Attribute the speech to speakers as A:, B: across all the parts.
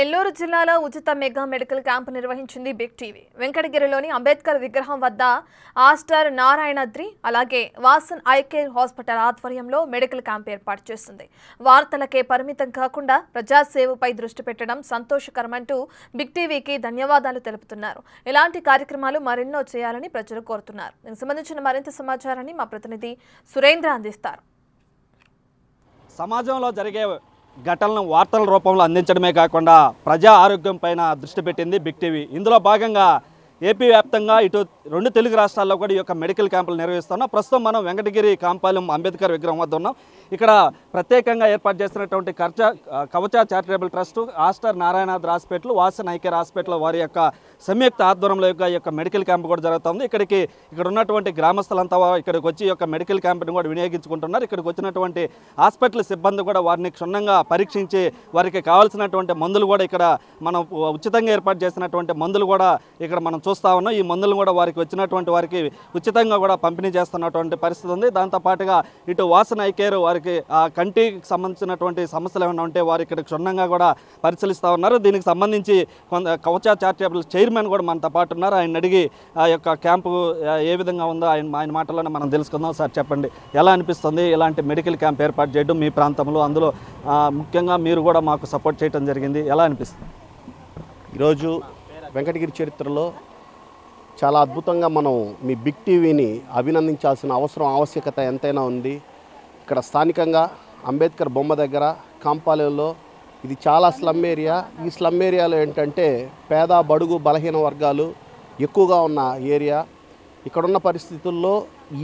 A: నెల్లూరు జిల్లాలో ఉచిత mega medical camp నిర్వహించింది బిగ్ టీవీ. వెంకటగిరిలోని అంబేద్కర్ విగ్రహం వద్ద ఆస్టర్ నారాయణాద్రి అలాగే వాసన్ ఐ కేర్ హాస్పిటల్ ఆధ్వర్యంలో మెడికల్ క్యాంప్ ఏర్పాటు చేస్తుంది. వార్తలకే పరిమితం కాకుండా ప్రజాసేవపై దృష్టి పెట్టడం సంతోషకరమంటూ బిగ్ టీవీకి ధన్యవాదాలు తెలుపుతున్నారు. ఇలాంటి కార్యక్రమాలు మరెన్నో చేయాలని ప్రజలు కోరుతున్నారు. దీనికి సంబంధించిన మరింత సమాచారాన్ని మా ప్రతినిధి సురేంద్ర అందిస్తారు.
B: సమాజంలో జరిగే ఘటనలను వార్తల రూపంలో అందించడమే కాకుండా ప్రజా ఆరోగ్యం పైన దృష్టి పెట్టింది బిగ్ టీవీ. ఇందులో భాగంగా ఏపీ వ్యాప్తంగా ఇటు రెండు తెలుగు రాష్ట్రాల్లో కూడా ఈ యొక్క మెడికల్ క్యాంపులు నిర్వహిస్తున్నాం. ప్రస్తుతం మనం వెంకటగిరి కాంపాలెం అంబేద్కర్ విగ్రహం వద్ద ఉన్నాం. ఇక్కడ ప్రత్యేకంగా ఏర్పాటు చేస్తున్నటువంటి కవచ charitable trust, Aster Narayanadri hospital, Vasan I care hospital వారి యొక్క సంయుక్త ఆధ్వర్యంలో ఈ యొక్క మెడికల్ క్యాంప్ కూడా జరుగుతుంది. ఇక్కడ ఉన్నటువంటి గ్రామస్తులంతా ఇక్కడికి వచ్చి ఈ యొక్క మెడికల్ క్యాంప్ని కూడా వినియోగించుకుంటున్నారు. ఇక్కడికి వచ్చినటువంటి హాస్పిటల్ సిబ్బంది కూడా వారిని క్షుణ్ణంగా పరీక్షించి వారికి కావాల్సినటువంటి మందులు కూడా ఇక్కడ మనం ఉచితంగా ఏర్పాటు చేసినటువంటి మందులు కూడా ఇక్కడ మనం చూస్తూ ఉన్నాం. ఈ మందులు కూడా వారికి వచ్చినటువంటి వారికి ఉచితంగా కూడా పంపిణీ చేస్తున్నటువంటి పరిస్థితి ఉంది. దాంతోపాటుగా ఇటు వాసన్ ఐ కేర్ వారికి ఆ కంటికి సంబంధించినటువంటి సమస్యలు ఏమైనా ఉంటే వారు ఇక్కడ క్షుణ్ణంగా కూడా పరిశీలిస్తూ ఉన్నారు. దీనికి సంబంధించి కవచ చారిటబుల్ చైర్మన్ కూడా మనతో పాటు ఉన్నారు. ఆయన అడిగి ఆ యొక్క క్యాంపు ఏ విధంగా ఉందో ఆయన మాటల్లోనే మనం తెలుసుకుందాం. సార్ చెప్పండి, ఎలా అనిపిస్తుంది ఇలాంటి మెడికల్ క్యాంప్ ఏర్పాటు చేయడం మీ ప్రాంతంలో? అందులో ముఖ్యంగా మీరు కూడా మాకు సపోర్ట్ చేయడం జరిగింది, ఎలా అనిపిస్తుంది?
C: ఈరోజు వెంకటగిరి చరిత్రలో చాలా అద్భుతంగా మనం మీ బిగ్ టీవీని అభినందించాల్సిన ఆవశ్యకత ఎంతైనా ఉంది. ఇక్కడ స్థానికంగా అంబేద్కర్ బొమ్మ దగ్గర కాంపాలెంలో ఇది చాలా స్లమ్ ఏరియా. ఈ స్లమ్ ఏరియాలో ఏంటంటే పేద బడుగు బలహీన వర్గాలు ఎక్కువగా ఉన్న ఏరియా. ఇక్కడున్న పరిస్థితుల్లో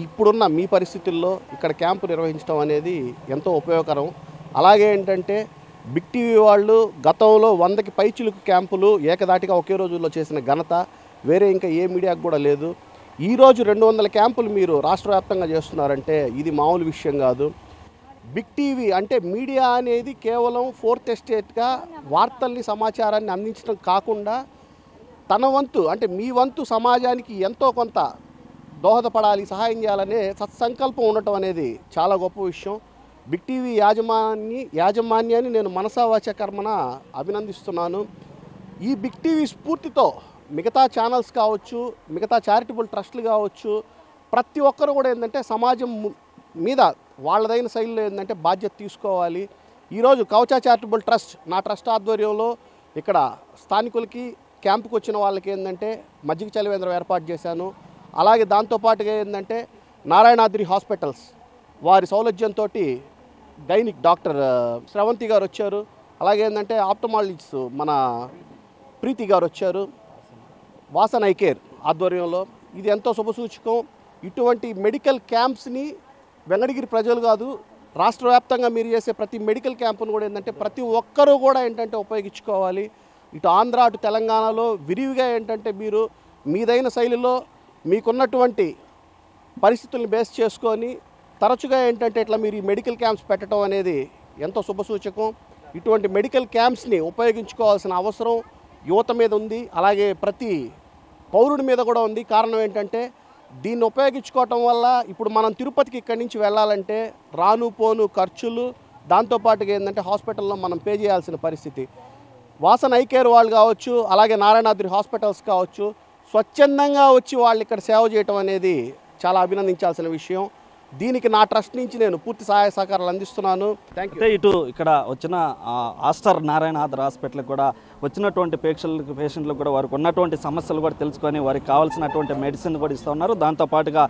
C: ఇప్పుడున్న మీ పరిస్థితుల్లో ఇక్కడ క్యాంపు నిర్వహించడం అనేది ఎంతో ఉపయోగకరం. అలాగే ఏంటంటే బిగ్ టీవీ వాళ్ళు గతంలో 100కి పైచిలుకు క్యాంపులు ఏకదాటిగా ఒకే రోజుల్లో చేసిన ఘనత వేరే ఇంకా ఏ మీడియాకు కూడా లేదు. ఈరోజు 200 క్యాంపులు మీరు రాష్ట్ర వ్యాప్తంగా చేస్తున్నారంటే ఇది మామూలు విషయం కాదు. బిగ్ టీవీ అంటే మీడియా అనేది కేవలం ఫోర్త్ ఎస్టేట్గా వార్తల్ని సమాచారాన్ని అందించడం కాకుండా తన వంతు అంటే మీ వంతు సమాజానికి ఎంతో కొంత దోహదపడాలి, సహాయం చేయాలనే సత్సంకల్పం ఉండటం అనేది చాలా గొప్ప విషయం. బిగ్ టీవీ యాజమాన్యాన్ని నేను మనసా వాచ కర్మన అభినందిస్తున్నాను. ఈ బిగ్ టీవీ స్ఫూర్తితో మిగతా ఛానల్స్ కావచ్చు, మిగతా చారిటబుల్ ట్రస్టులు కావచ్చు, ప్రతి ఒక్కరు కూడా ఏంటంటే సమాజం మీద వాళ్ళదైన శైలిలో ఏంటంటే బాధ్యత తీసుకోవాలి. ఈరోజు కవచ చారిటబుల్ ట్రస్ట్ నా ట్రస్ట్ ఆధ్వర్యంలో ఇక్కడ స్థానికులకి క్యాంపుకి వచ్చిన వాళ్ళకి ఏంటంటే మజ్జిగ చలివేంద్రం ఏర్పాటు చేశాను. అలాగే దాంతోపాటుగా ఏంటంటే నారాయణాద్రి హాస్పిటల్స్ వారి సౌలభ్యంతో గైనిక్ డాక్టర్ శ్రవంతి గారు వచ్చారు. అలాగే ఏంటంటే ఆప్టమాలజిస్ట్ మన ప్రీతి గారు వచ్చారు. వాసన్ ఐ కేర్ ఆధ్వర్యంలో ఇది ఎంతో శుభసూచకం. ఇటువంటి మెడికల్ క్యాంప్స్ని వెంకటగిరి ప్రజలు కాదు రాష్ట్ర వ్యాప్తంగా మీరు చేసే ప్రతి మెడికల్ క్యాంపును కూడా ఏంటంటే ప్రతి ఒక్కరూ కూడా ఏంటంటే ఉపయోగించుకోవాలి. ఇటు ఆంధ్ర అటు తెలంగాణలో విరివిగా ఏంటంటే మీరు మీదైన శైలిలో మీకున్నటువంటి పరిస్థితులను బేస్ చేసుకొని తరచుగా ఏంటంటే ఇట్లా మీరు ఈ మెడికల్ క్యాంప్స్ పెట్టడం అనేది ఎంతో శుభసూచకం. ఇటువంటి మెడికల్ క్యాంప్స్ని ఉపయోగించుకోవాల్సిన అవసరం యువత మీద ఉంది, అలాగే ప్రతి పౌరుడి మీద కూడా ఉంది. కారణం ఏంటంటే దీన్ని ఉపయోగించుకోవటం వల్ల ఇప్పుడు మనం తిరుపతికి ఇక్కడి నుంచి వెళ్ళాలంటే రాను పోను ఖర్చులు, దాంతోపాటుగా ఏంటంటే హాస్పిటల్లో మనం పే చేయాల్సిన పరిస్థితి. వాసన్ ఐ కేర్ వాళ్ళు కావచ్చు, అలాగే నారాయణాద్రి హాస్పిటల్స్ కావచ్చు, స్వచ్ఛందంగా వచ్చి వాళ్ళు ఇక్కడ సేవ చేయటం అనేది చాలా అభినందించాల్సిన విషయం. దీనికి నా ట్రస్ట్ నుంచి నేను పూర్తి సహాయ సహకారాలు అందిస్తున్నాను. Thank you.
B: ఇటు ఇక్కడ వచ్చిన ఆస్టర్ నారాయణాద్రి హాస్పిటల్కి కూడా వచ్చినటువంటి పేషెంట్లకు కూడా వారికి ఉన్నటువంటి సమస్యలు కూడా తెలుసుకొని వారికి కావాల్సినటువంటి మెడిసిన్ కూడా ఇస్తూ ఉన్నారు. దాంతోపాటుగా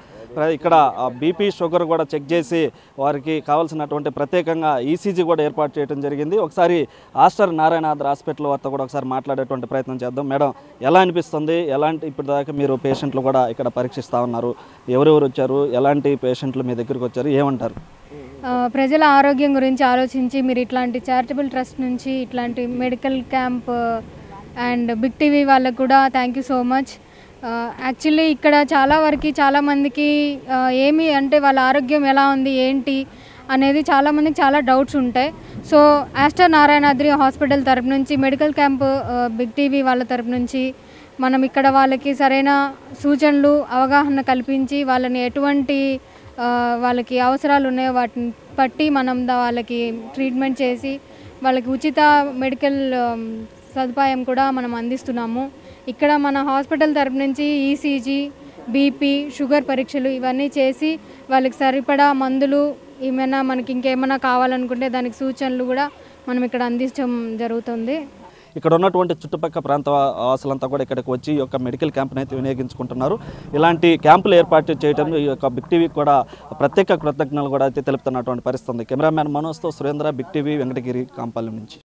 B: ఇక్కడ బీపీ షుగర్ కూడా చెక్ చేసి వారికి కావాల్సినటువంటి ప్రత్యేకంగా ఈసీజీ కూడా ఏర్పాటు చేయడం జరిగింది. ఒకసారి ఆస్టర్ నారాయణాద్రి హాస్పిటల్ వారితో కూడా ఒకసారి మాట్లాడేటువంటి ప్రయత్నం చేద్దాం. మేడం, ఎలా అనిపిస్తుంది? ఇప్పుడు దాకా మీరు పేషెంట్లు కూడా ఇక్కడ పరీక్షిస్తూ ఉన్నారు, ఎవరెవరు వచ్చారు, ఎలాంటి పేషెంట్లు మీ దగ్గరికి వచ్చారు, ఏమంటారు?
D: ప్రజల ఆరోగ్యం గురించి ఆలోచించి మీరు ఇట్లాంటి చారిటబుల్ ట్రస్ట్ నుంచి ఇట్లాంటి medical camp and Big TV వాళ్ళకు కూడా thank you so much. Actually ఇక్కడ చాలామందికి ఏమి అంటే వాళ్ళ ఆరోగ్యం ఎలా ఉంది ఏంటి అనేది చాలామందికి చాలా డౌట్స్ ఉంటాయి. సో ఆస్టర్ నారాయణాద్రి హాస్పిటల్ తరపు నుంచి మెడికల్ క్యాంప్ బిగ్ టీవీ వాళ్ళ తరపు నుంచి మనం ఇక్కడ వాళ్ళకి సరైన సూచనలు అవగాహన కల్పించి వాళ్ళని ఎటువంటి వాళ్ళకి అవసరాలు ఉన్నాయో వాటిని బట్టి మనం వాళ్ళకి ట్రీట్మెంట్ చేసి వాళ్ళకి ఉచిత మెడికల్ సదుపాయం కూడా మనం అందిస్తున్నాము. ఇక్కడ మన హాస్పిటల్ తరపు నుంచి ఈసీజీ, బీపీ, షుగర్ పరీక్షలు ఇవన్నీ చేసి వాళ్ళకి సరిపడా మందులు ఏమైనా మనకి ఇంకేమైనా కావాలనుకుంటే దానికి సూచనలు కూడా మనం ఇక్కడ అందించడం జరుగుతుంది.
B: ఇక్కడ ఉన్నటువంటి చుట్టుపక్కల ప్రాంత వాసులంతా కూడా ఇక్కడికి వచ్చి ఈ యొక్క మెడికల్ క్యాంప్ని అయితే వినియోగించుకుంటున్నారు. ఇలాంటి క్యాంపులు ఏర్పాటు చేయడం ఈ యొక్క బిగ్ టీవీకి కూడా ప్రత్యేక కృతజ్ఞతలు కూడా అయితే తెలుపుతున్నటువంటి పరిస్థితి ఉంది. కెమెరామ్యాన్ మనోజ్తో సురేంద్ర, బిగ్ టీవీ, వెంకటగిరి కాంపాలెం నుంచి.